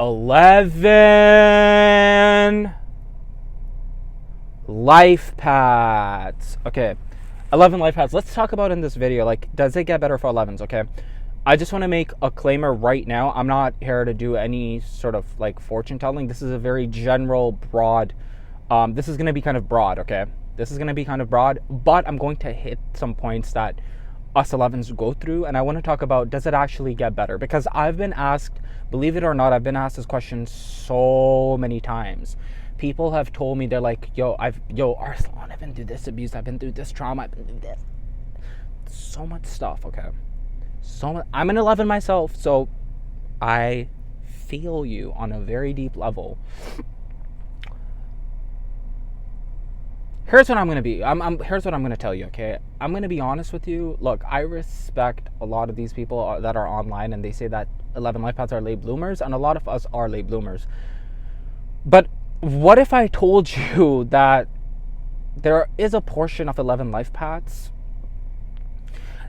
11 life paths. Okay, 11 life paths. Let's talk about in this video, like, does it get better for 11s? Okay, I just want to make a claimer right now. I'm not here to do any sort of like fortune telling. This is a very general, broad. This is going to be kind of broad. Okay, this is going to be kind of broad, but I'm going to hit some points that us 11s go through, and I want to talk about, does it actually get better? Because I've been asked, believe it or not, I've been asked this question so many times. People have told me, they're like, yo Arslan, I've been through this abuse, I've been through this trauma, I've been through this, so much stuff. Okay, so much. I'm an 11 myself, so I feel you on a very deep level. Here's what I'm gonna be. Here's what I'm gonna tell you. Okay, I'm gonna be honest with you. Look, I respect a lot of these people that are online, and they say that 11 life paths are late bloomers, and a lot of us are late bloomers. But what if I told you that there is a portion of 11 life paths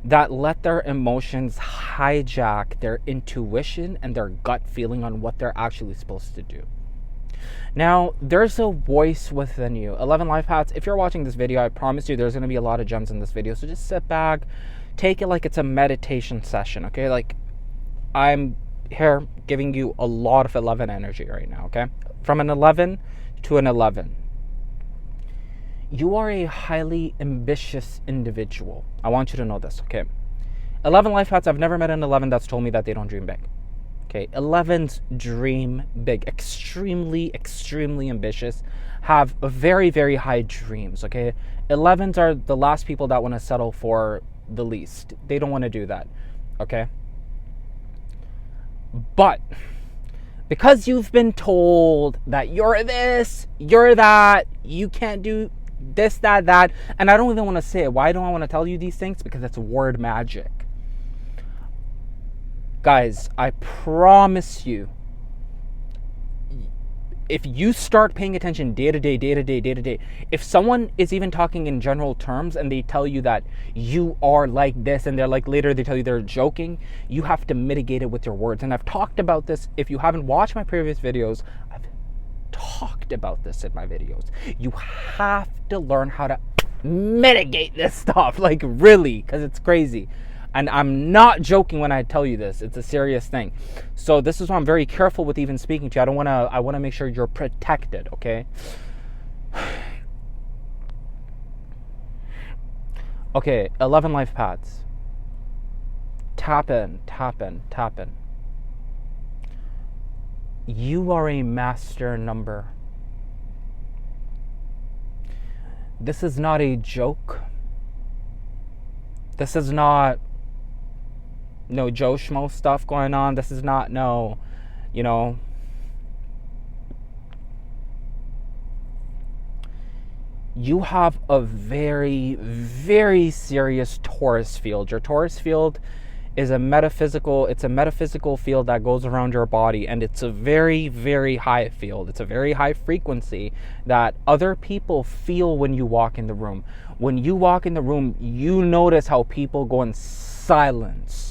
that let their emotions hijack their intuition and their gut feeling on what they're actually supposed to do? Now, there's a voice within you. 11 life paths. If you're watching this video, I promise you there's going to be a lot of gems in this video. So just sit back, take it like it's a meditation session, okay? Like, I'm here giving you a lot of 11 energy right now, okay? From an 11 to an 11. You are a highly ambitious individual. I want you to know this, okay? 11 life paths, I've never met an 11 that's told me that they don't dream big. Okay, 11s dream big, extremely, extremely ambitious, have very, very high dreams, okay? 11s are the last people that want to settle for the least. They don't want to do that, okay? But because you've been told that you're this, you're that, you can't do this, that, and I don't even want to say it. Why don't I want to tell you these things? Because it's word magic. Guys, I promise you, if you start paying attention day to day, if someone is even talking in general terms and they tell you that you are like this, and they're like, later they tell you they're joking, you have to mitigate it with your words. And I've talked about this. If you haven't watched my previous videos, I've talked about this in my videos. You have to learn how to mitigate this stuff, like, really, because it's crazy. And I'm not joking when I tell you this. It's a serious thing. So this is why I'm very careful with even speaking to you. I want to make sure you're protected, okay? Okay, 11 life paths. Tap in. You are a master number. This is not a joke. This is not no Joe Schmo stuff going on. This is not no, you have a very, very serious Taurus field. Your Taurus field is a metaphysical field that goes around your body, and it's a very, very high field. It's a very high frequency that other people feel when you walk in the room. When you walk in the room, you notice how people go in silence.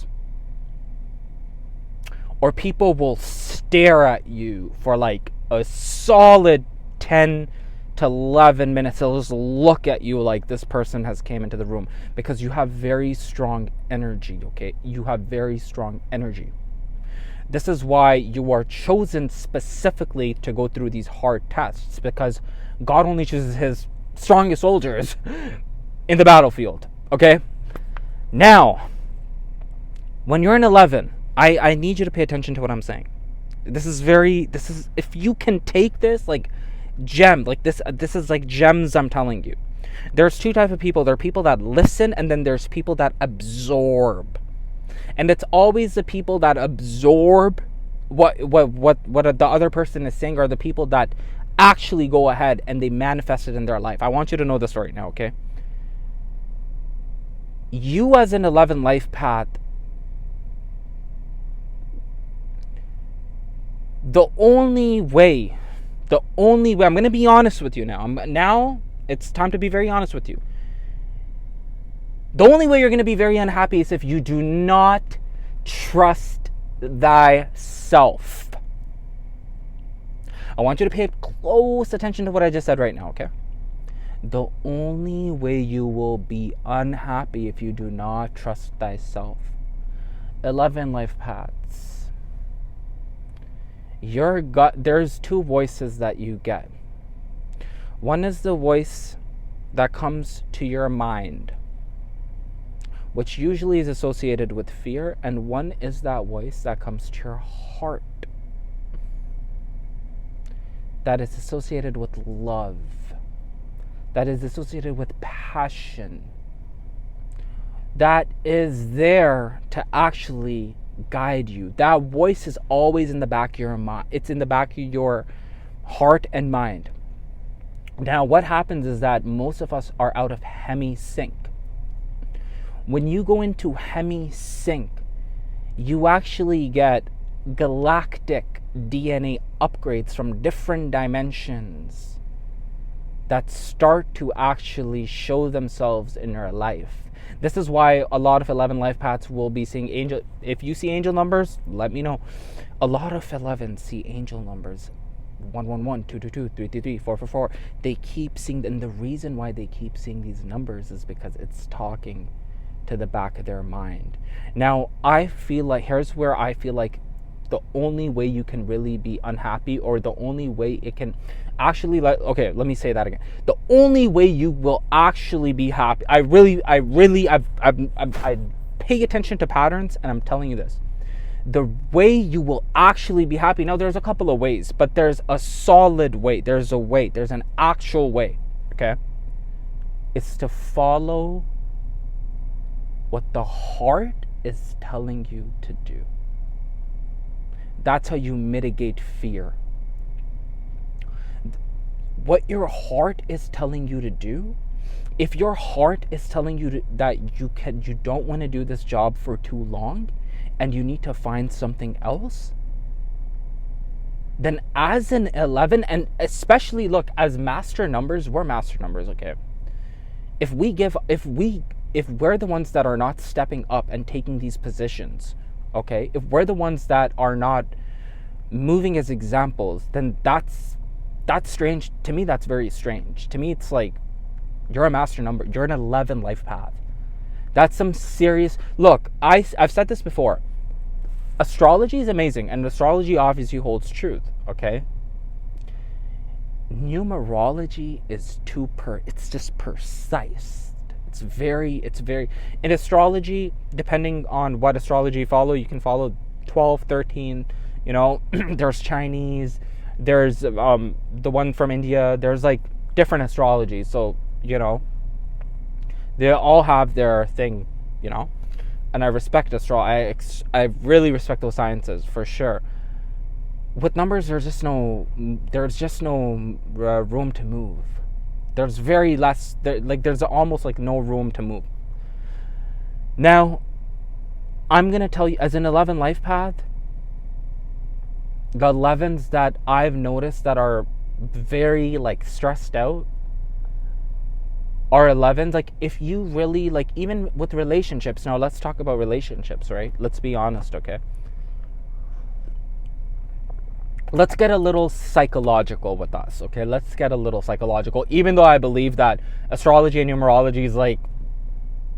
Or people will stare at you for like a solid 10 to 11 minutes. They'll just look at you like this person has came into the room, because you have very strong energy, okay? You have very strong energy. This is why you are chosen specifically to go through these hard tests, because God only chooses his strongest soldiers in the battlefield, okay? Now, when you're an 11, I need you to pay attention to what I'm saying. This is if you can take this, like, gem, like this is like gems I'm telling you. There's two types of people. There are people that listen, and then there's people that absorb. And it's always the people that absorb what the other person is saying, are the people that actually go ahead and they manifest it in their life. I want you to know this right now, okay? You as an 11 life path, the only way, I'm going to be honest with you now. Now it's time to be very honest with you. The only way you're going to be very unhappy is if you do not trust thyself. I want you to pay close attention to what I just said right now, okay? The only way you will be unhappy if you do not trust thyself. 11 life paths. Your gut, there's two voices that you get. One is the voice that comes to your mind, which usually is associated with fear, and one is that voice that comes to your heart, that is associated with love, that is associated with passion, that is there to actually guide you. That voice is always in the back of your mind. It's in the back of your heart and mind. Now, what happens is that most of us are out of hemi-sync. When you go into hemi-sync, you actually get galactic DNA upgrades from different dimensions that start to actually show themselves in your life. This is why a lot of 11 life paths will be seeing angel. If you see angel numbers, let me know. A lot of 11 see angel numbers. 111, 222, 333, 444. They keep seeing, and the reason why they keep seeing these numbers is because it's talking to the back of their mind. Now, I feel like, here's where I feel like the only way you can really be unhappy, or the only way it can actually, okay, let me say that again. The only way you will actually be happy, I pay attention to patterns, and I'm telling you this. The way you will actually be happy, now there's a couple of ways, but there's a solid way. There's an actual way, okay? It's to follow what the heart is telling you to do. That's how you mitigate fear. What your heart is telling you to do, if your heart is telling you that you don't want to do this job for too long and you need to find something else, then as an 11, and especially look, as master numbers, we're master numbers, okay? If we're the ones that are not stepping up and taking these positions, okay, if we're the ones that are not moving as examples, then that's strange. To me, that's very strange. To me, it's like, you're a master number. You're an 11 life path. That's some serious... Look, I've said this before. Astrology is amazing, and astrology obviously holds truth, okay? Numerology is it's just precise. It's very... In astrology, depending on what astrology you follow, you can follow 12, 13, you know, there's Chinese, there's the one from India, there's like different astrologies, so, you know, they all have their thing, you know, and I respect astrology. I really respect those sciences, for sure. With numbers, there's just no room to move. There's very less, there's almost like no room to move. Now, I'm going to tell you, as an 11 life path, the 11s that I've noticed that are very like stressed out are 11s. Like, if you really, like, even with relationships, now let's talk about relationships, right? Let's be honest, okay? Let's get a little psychological with us, okay? Let's get a little psychological, even though I believe that astrology and numerology is like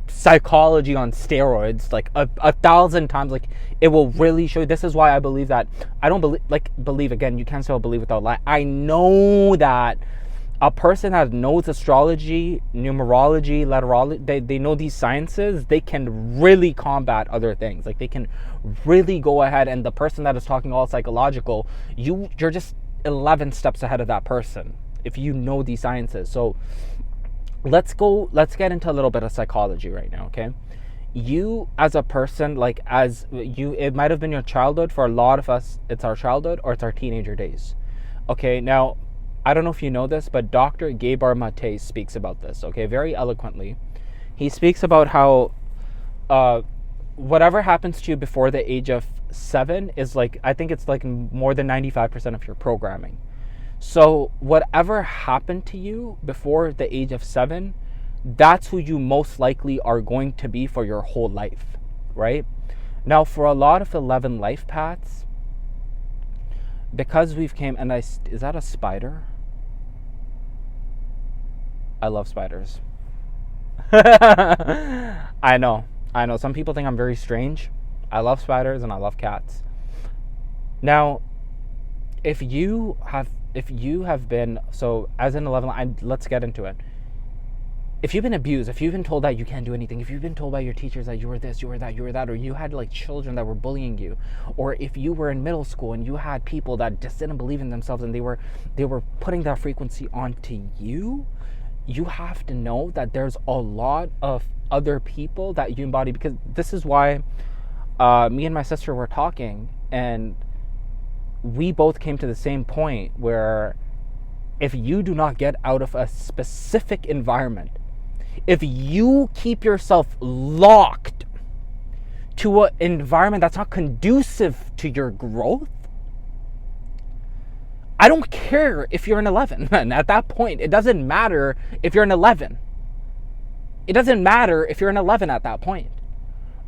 psychology on steroids, like a 1,000 times. Like, it will really show you. This is why I believe that. I don't believe again, you can't still believe without lie. I know that a person that knows astrology, numerology, letterology, they know these sciences, they can really combat other things. Like, they can really go ahead, and the person that is talking all psychological, you're just 11 steps ahead of that person if you know these sciences. So let's get into a little bit of psychology right now, okay? You as a person, like, it might have been your childhood. For a lot of us, it's our childhood or it's our teenager days. Okay, now, I don't know if you know this, but Dr. Gabor Mate speaks about this, okay, very eloquently. He speaks about how whatever happens to you before the age of 7 is like, I think it's like more than 95% of your programming. So whatever happened to you before the age of 7, that's who you most likely are going to be for your whole life, right? Now, for a lot of 11 life paths, because we've came, and is that a spider? I love spiders. I know. Some people think I'm very strange. I love spiders and I love cats. Now, if you have been, so as an 11, let's get into it. If you've been abused, if you've been told that you can't do anything, if you've been told by your teachers that you were this, you were that, you were that, or you had like children that were bullying you, or if you were in middle school and you had people that just didn't believe in themselves and they were putting that frequency onto you, you have to know that there's a lot of other people that you embody. Because this is why me and my sister were talking, and we both came to the same point where if you do not get out of a specific environment, if you keep yourself locked to an environment that's not conducive to your growth, I don't care if you're an 11. And at that point, it doesn't matter if you're an 11. It doesn't matter if you're an 11 at that point,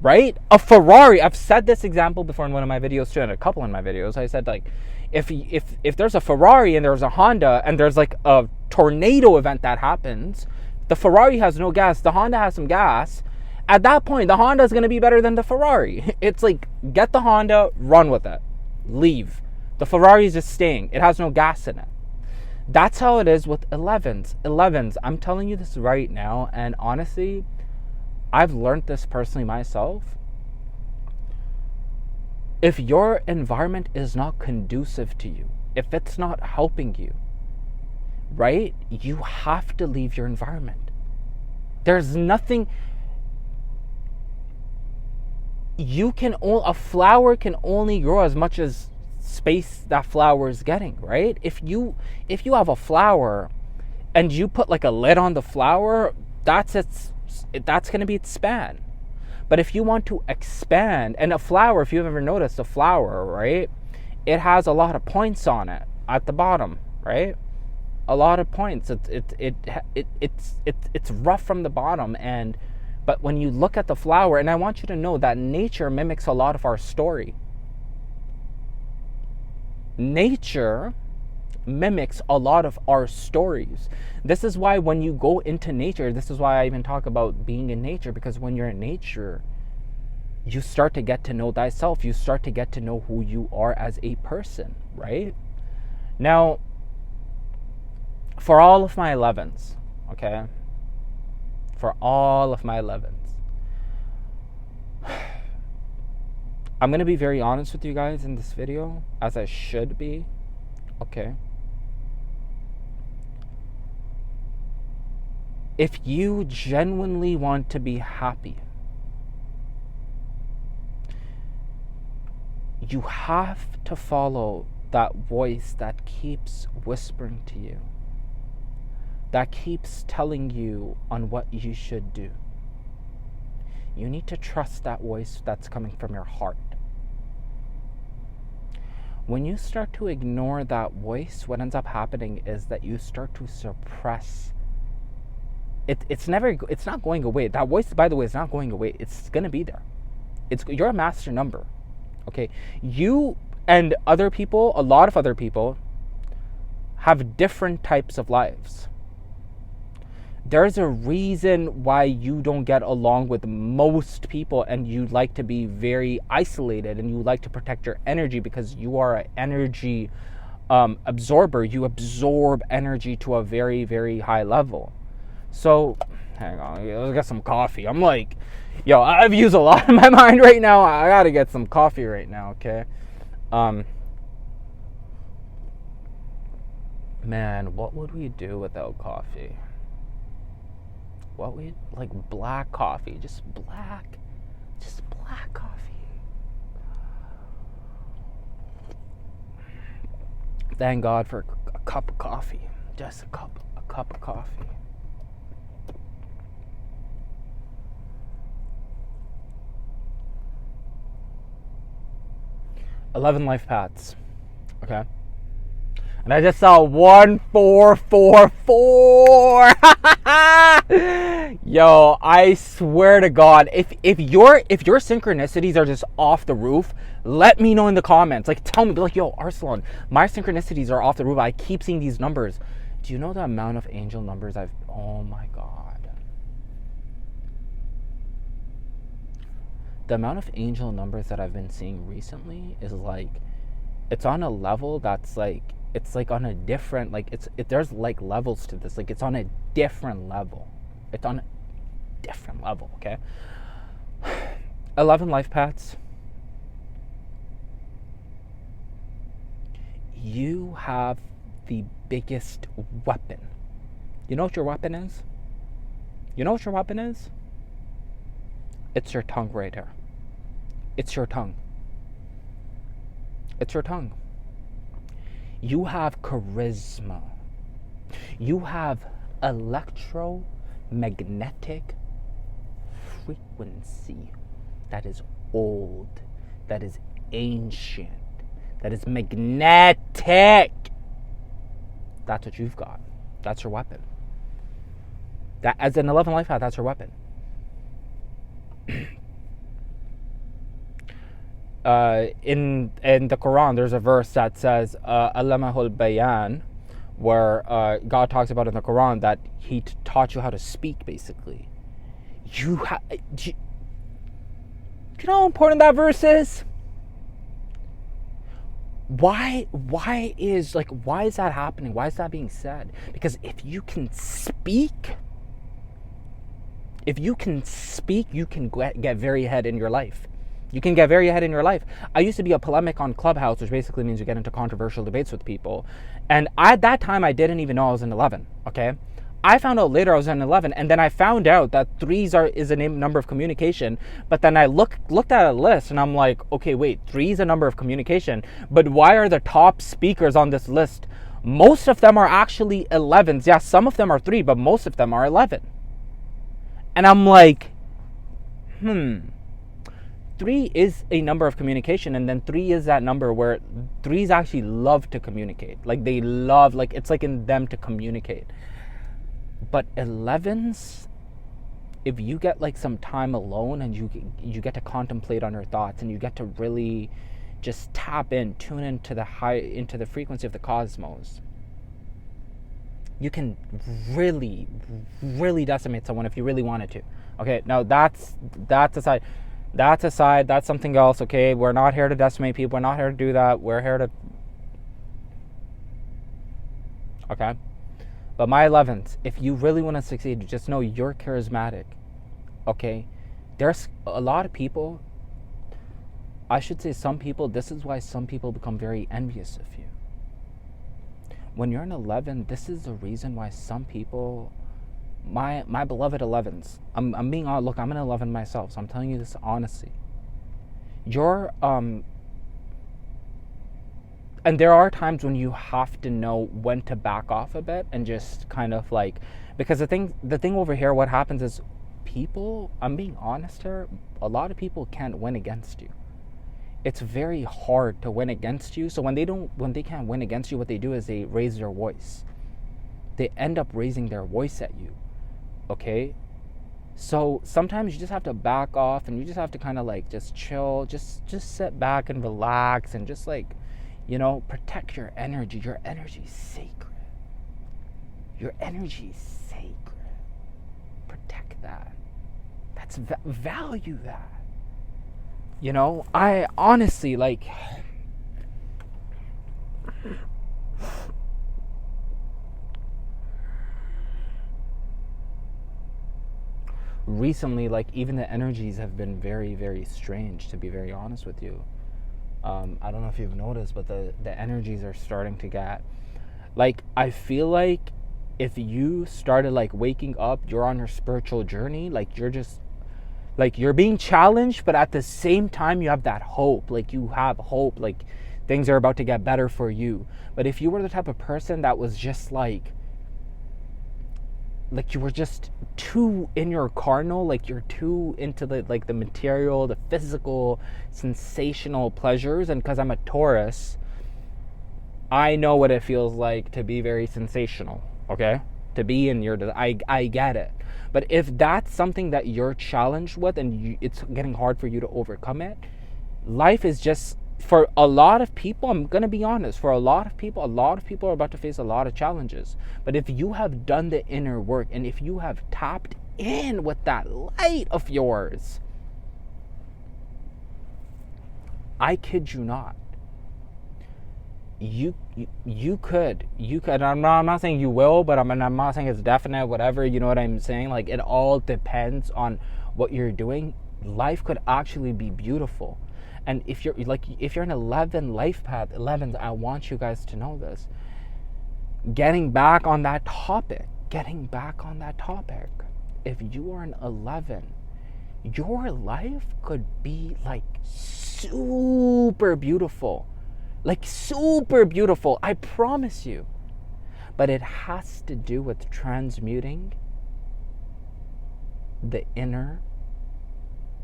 right? A Ferrari, I've said this example before in one of my videos too, and a couple in my videos. I said, like, if there's a Ferrari and there's a Honda and there's like a tornado event that happens, the Ferrari has no gas, the Honda has some gas. At that point, the Honda is going to be better than the Ferrari. It's like, get the Honda, run with it, leave. The Ferrari is just staying. It has no gas in it. That's how it is with 11s. 11s, I'm telling you this right now, and honestly, I've learned this personally myself. If your environment is not conducive to you, if it's not helping you, right, you have to leave your environment. There's nothing. A flower can only grow as much as space that flower is getting, right? If you have a flower and you put like a lid on the flower, that's going to be its span. But if you want to expand, and a flower, if you've ever noticed a flower, right, it has a lot of points on it at the bottom, right? A lot of points. It's rough from the bottom, but when you look at the flower, and I want you to know that nature mimics a lot of our story. Nature mimics a lot of our stories. This is why when you go into nature, this is why I even talk about being in nature, because when you're in nature, you start to get to know thyself. You start to get to know who you are as a person, right? Now, for all of my 11s, okay? For all of my 11s, I'm going to be very honest with you guys in this video, as I should be, okay? If you genuinely want to be happy, you have to follow that voice that keeps whispering to you, that keeps telling you on what you should do. You need to trust that voice that's coming from your heart. When you start to ignore that voice, what ends up happening is that you start to suppress. It's not going away. That voice, by the way, is not going away. It's gonna be there. You're a master number, okay? You and other people, a lot of other people, have different types of lives. There's a reason why you don't get along with most people, and you like to be very isolated, and you like to protect your energy because you are an energy absorber. You absorb energy to a very, very high level. So, hang on, let's get some coffee. I'm like, yo, I've used a lot of my mind right now. I gotta get some coffee right now, okay? Man, what would we do without coffee? Like black coffee, just black coffee. Thank God for a cup of coffee, just a cup of coffee. "11 life paths," okay? And I just saw 1444. Yo, I swear to God, if your synchronicities are just off the roof, let me know in the comments. Like, tell me, be like, yo, Arsalan, my synchronicities are off the roof. I keep seeing these numbers. Do you know the amount of angel numbers oh my God. The amount of angel numbers that I've been seeing recently is like, it's on a level that's like, it's like on a different, like, there's like levels to this. Like, it's on a different level. It's on a different level, okay? 11 life paths. You have the biggest weapon. You know what your weapon is? You know what your weapon is? It's your tongue right here. It's your tongue. It's your tongue. You have charisma. You have electromagnetic frequency that is old, that is ancient, that is magnetic. That's what you've got. That's your weapon. That, as an 11 life path, that's your weapon. In the Quran, there's a verse that says Allamahul Bayan, where God talks about in the Quran that He taught you how to speak. Basically, do you know how important that verse is? Why is that happening? Why is that being said? Because if you can speak, you can get very ahead in your life. You can get very ahead in your life. I used to be a polemic on Clubhouse, which basically means you get into controversial debates with people. And at that time, I didn't even know I was in 11, okay? I found out later I was in 11, and then I found out that 3 is a number of communication. But then I looked at a list, and I'm like, okay, wait, 3 is a number of communication. But why are the top speakers on this list? Most of them are actually 11s. Yeah, some of them are 3, but most of them are 11. And I'm like, 3 is a number of communication, and then 3 is that number where 3s actually love to communicate. Like, they love, like, it's like in them to communicate. But 11s, if you get like some time alone and you get to contemplate on your thoughts, and you get to really just tune into the frequency of the cosmos, you can really, really decimate someone if you really wanted to. Okay, now that's aside. That's aside. That's something else. Okay, we're not here to decimate people. We're not here to do that. We're here to. Okay. But my 11th, if you really want to succeed, just know you're charismatic, okay? There's a lot of people, I should say some people, this is why some people become very envious of you. When you're an 11, this is the reason why some people, my beloved 11s, I'm being honest, look, I'm an 11 myself, so I'm telling you this honestly. And there are times when you have to know when to back off a bit and just kind of like, because the thing over here, what happens is people, I'm being honest here, a lot of people can't win against you. It's very hard to win against you. So when they can't win against you, what they do is they raise their voice. They end up raising their voice at you. Okay? So sometimes you just have to back off, and you just have to kind of like just chill, just sit back and relax, and just like, you know, protect your energy. Your energy is sacred. Your energy is sacred. Protect that. That's value that. You know, I honestly like. Recently, like, even the energies have been very, very strange, to be very honest with you. I don't know if you've noticed, but the energies are starting to get, like, I feel like if you started like waking up, you're on your spiritual journey, like you're just, like you're being challenged, but at the same time you have that hope, like you have hope, like things are about to get better for you. But if you were the type of person that was just like you were just too in your carnal, like you're too into the like the material, the physical, sensational pleasures, and because I'm a Taurus, I know what it feels like to be very sensational, okay? To be in your, I get it. But if that's something that you're challenged with and it's getting hard for you to overcome it, life is just, for a lot of people, I'm going to be honest, for a lot of people are about to face a lot of challenges. But if you have done the inner work and if you have tapped in with that light of yours, I kid you not, you could, and I'm not saying you will, but I'm not saying it's definite, whatever, you know what I'm saying? Like, it all depends on what you're doing. Life could actually be beautiful. And if you're an 11 life path, 11s, I want you guys to know this. Getting back on that topic, if you are an 11, your life could be like super beautiful. Like super beautiful, I promise you. But it has to do with transmuting the inner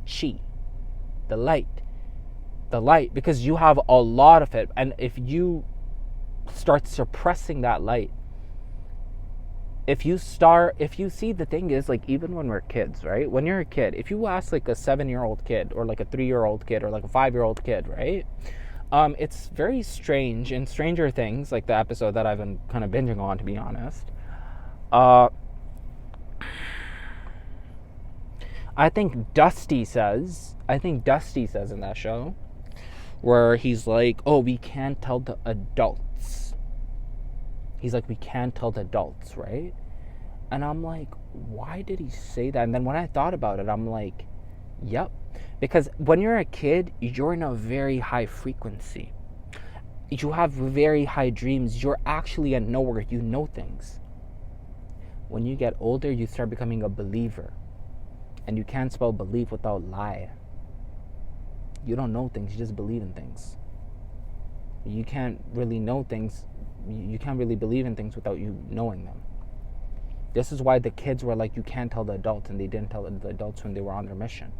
chi, the light, because you have a lot of it. And if you start suppressing that light, if you see, the thing is, like, even when we're kids, right? When you're a kid, if you ask like a 7-year-old kid or like a 3-year-old kid or like a 5-year-old kid, right? It's very strange in Stranger Things, like the episode that I've been kind of binging on, to be honest. I think Dusty says in that show, where he's like, oh, we can't tell the adults. He's like, we can't tell the adults, right? And I'm like, why did he say that? And then when I thought about it, I'm like, yep. Because when you're a kid, you're in a very high frequency. You have very high dreams. You're actually a knower. You know things. When you get older, you start becoming a believer. And you can't spell belief without lie. You don't know things. You just believe in things. You can't really know things. You can't really believe in things without you knowing them. This is why the kids were like, you can't tell the adults, and they didn't tell the adults when they were on their mission.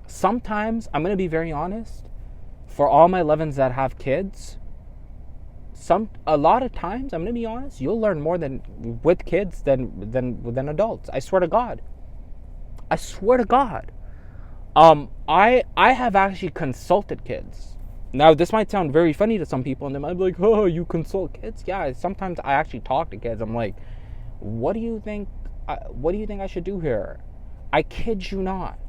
Sometimes, I'm going to be very honest, for all my 11s that have kids, a lot of times, I'm going to be honest, you'll learn more with kids than adults. I swear to God. I have actually consulted kids. Now, this might sound very funny to some people, and they might be like, oh, you consult kids? Yeah, sometimes I actually talk to kids. I'm like, what do you think I should do here? I kid you not.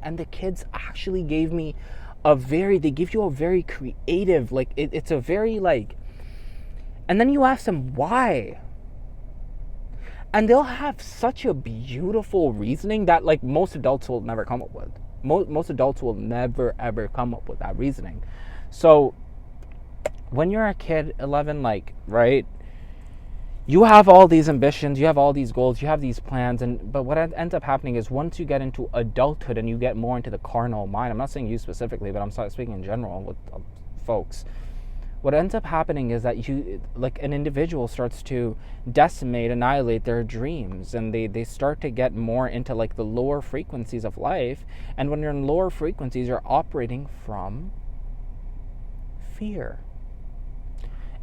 And the kids actually gave me they give you a very creative, like, it's a very, like, and then you ask them why. And they'll have such a beautiful reasoning that, like, most adults will never come up with. Most adults will never, ever come up with that reasoning. So, when you're a kid, 11, like, right, you have all these ambitions, you have all these goals, you have these plans, but what ends up happening is once you get into adulthood and you get more into the carnal mind, I'm not saying you specifically, but I'm speaking in general with folks, what ends up happening is that an individual starts to annihilate their dreams, and they start to get more into, like, the lower frequencies of life. And when you're in lower frequencies, you're operating from fear.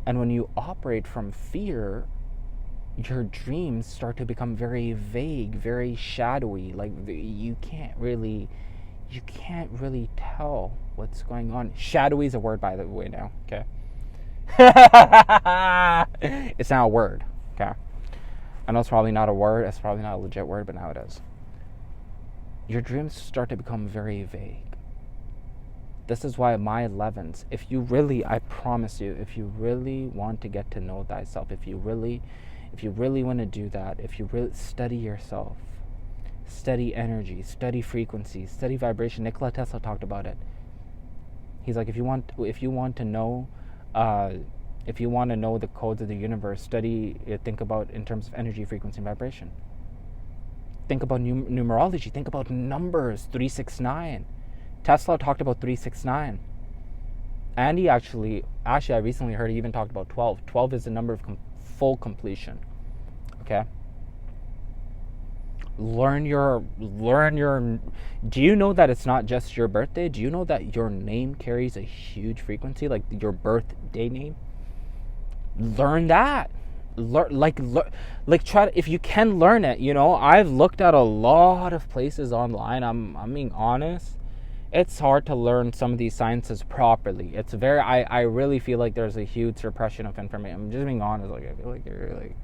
And when you operate from fear, your dreams start to become very vague, very shadowy. Like, you can't really tell what's going on. Shadowy is a word, by the way, now, okay? It's now a word, okay? I know it's probably not a word, it's probably not a legit word, but now it is. Your dreams start to become very vague. This is why my 11s, I promise you, if you really want to get to know thyself, if you really want to do that, if you really study yourself, study energy, study frequency, study vibration. Nikola Tesla talked about it. He's like, if you want to know the codes of the universe, study it, think about in terms of energy, frequency, and vibration. Think about numerology. Think about numbers, 369. Tesla talked about 369. Andy actually, I recently heard he even talked about 12. 12 is the number of full completion. Okay? Learn your do you know that it's not just your birthday? Do you know that your name carries a huge frequency, like your birthday name? Learn that. Like try to, if you can learn it, I've looked at a lot of places online. I'm being honest. It's hard to learn some of these sciences properly. It's very I really feel like there's a huge suppression of information. I'm just being honest. Like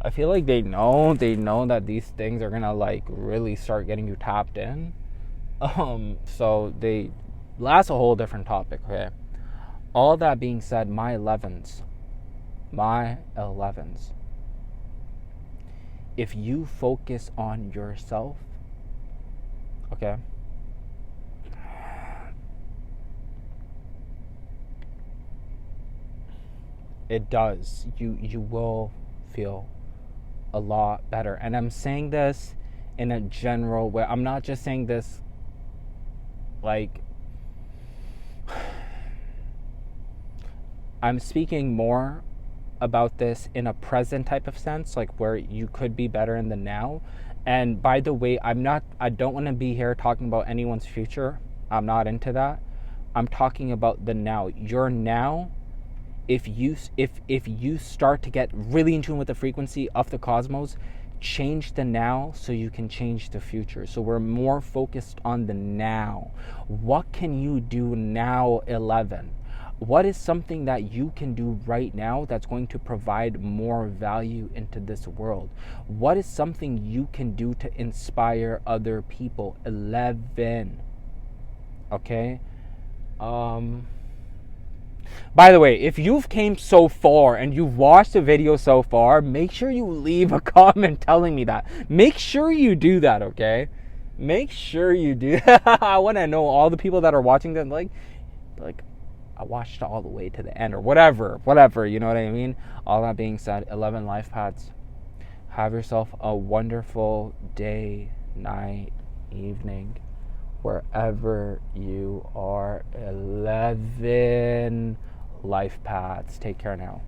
I feel like they know that these things are gonna like really start getting you tapped in. So that's a whole different topic, okay? All that being said, my 11s. If you focus on yourself, okay? It does. You will feel a lot better. And I'm saying this in a general way. I'm not just saying this like I'm speaking more about this in a present type of sense, like where you could be better in the now. And by the way, I don't want to be here talking about anyone's future. I'm not into that. I'm talking about the now. Your now, if you start to get really in tune with the frequency of the cosmos, change the now so you can change the future. So we're more focused on the now. What can you do now, 11? What is something that you can do right now that's going to provide more value into this world? What is something you can do to inspire other people? 11. Okay? By the way, if you've came so far and you've watched the video so far, make sure you leave a comment telling me that. Make sure you do that, okay? Make sure you do. I want to know all the people that are watching that, like I watched all the way to the end or whatever, you know what I mean? All that being said, 11 life paths. Have yourself a wonderful day, night, evening, wherever you are. 11 life paths. Take care now.